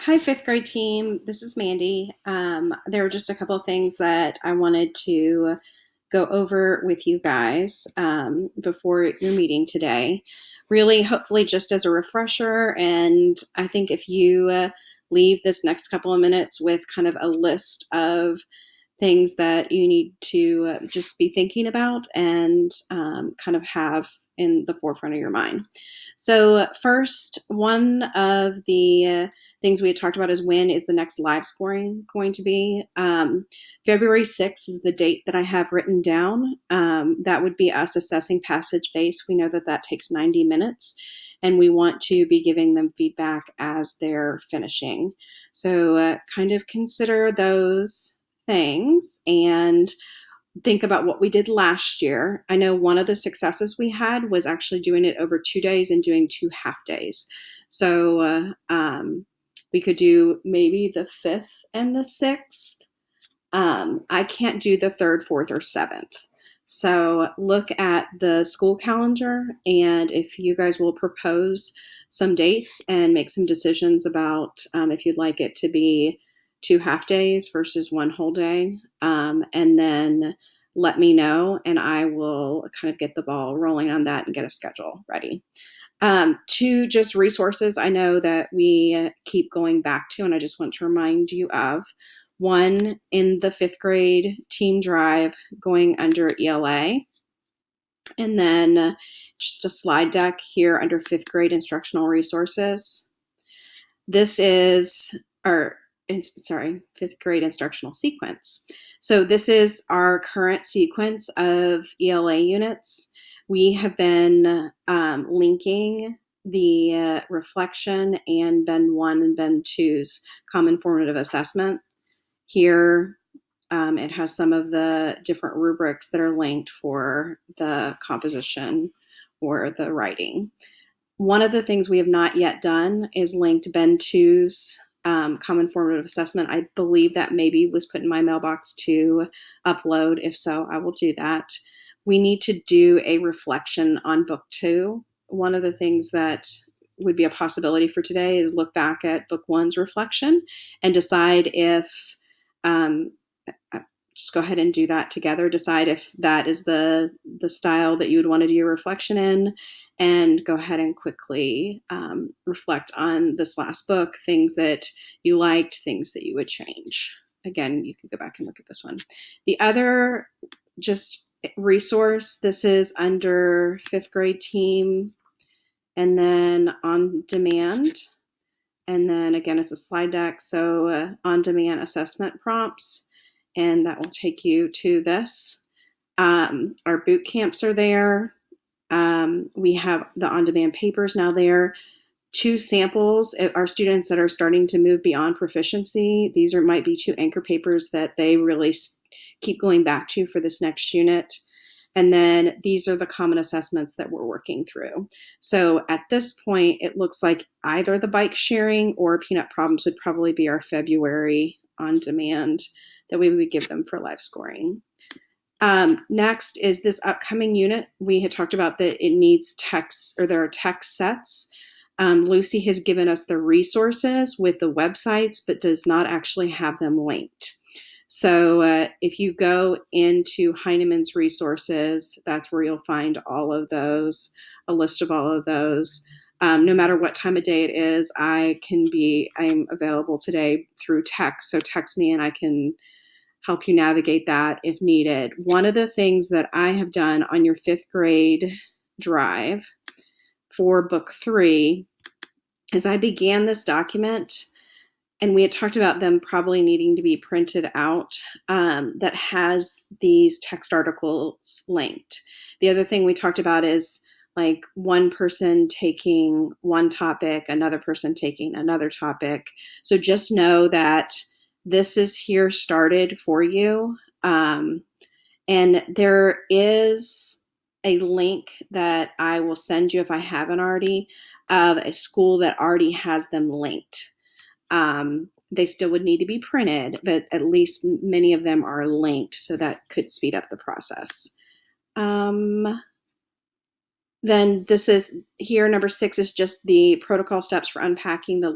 Hi, fifth grade team. This is Mandy. There were just a couple of things that I wanted to go over with you guys before your meeting today. Really, hopefully, just as a refresher. And I think if you leave this next couple of minutes with kind of a list of things that you need to just be thinking about and kind of have in the forefront of your mind. So, first, one of the things we had talked about is when is the next live scoring going to be. February 6th is the date that I have written down. That would be us assessing passage base. We know that that takes 90 minutes, and we want to be giving them feedback as they're finishing. So kind of consider those things and think about what we did last year. I know one of the successes we had was actually doing it over 2 days and doing 2 half days. So we could do maybe the 5th and the 6th. I can't do the 3rd, 4th, or 7th. So look at the school calendar, and if you guys will propose some dates and make some decisions about if you'd like it to be 2 half days versus 1 whole day, and then let me know, and I will kind of get the ball rolling on that and get a schedule ready. 2 just resources I know that we keep going back to, and I just want to remind you of. One, in the 5th grade team drive going under ELA, and then just a slide deck here under 5th grade instructional resources. This is our 5th grade instructional sequence. So this is our current sequence of ELA units. We have been linking the reflection and Bend 1 and Bend 2's common formative assessment. Here, it has some of the different rubrics that are linked for the composition or the writing. One of the things we have not yet done is linked Bend 2's common formative assessment. I believe that maybe was put in my mailbox to upload. If so, I will do that. We need to do a reflection on book 2. One of the things that would be a possibility for today is look back at book 1's reflection and decide if just go ahead and do that together. Decide if that is the style that you would want to do your reflection in, and go ahead and quickly reflect on this last book, things that you liked, things that you would change. Again, you can go back and look at this one. The other just resource, this is under 5th grade team, and then on demand. And then again, it's a slide deck, so on-demand assessment prompts, and that will take you to this. Our boot camps are there. We have the on-demand papers now there. 2 samples. Our students that are starting to move beyond proficiency, these might be 2 anchor papers that they really keep going back to for this next unit. And then these are the common assessments that we're working through. So at this point, it looks like either the bike sharing or peanut problems would probably be our February on demand that we would give them for live scoring. Next is this upcoming unit. We had talked about that it needs text, or there are text sets. Lucy has given us the resources with the websites, but does not actually have them linked. So if you go into Heinemann's resources, that's where you'll find all of those, a list of all of those. No matter what time of day it is, I'm available today through text. So text me and I can help you navigate that if needed. One of the things that I have done on your 5th grade drive for book 3 is I began this document, and we had talked about them probably needing to be printed out, that has these text articles linked. The other thing we talked about is like one person taking one topic, another person taking another topic. So just know that this is here started for you. And there is a link that I will send you if I haven't already, of a school that already has them linked. They still would need to be printed, but at least many of them are linked, so that could speed up the process. Then this is here, number 6 is just the protocol steps for unpacking the lesson.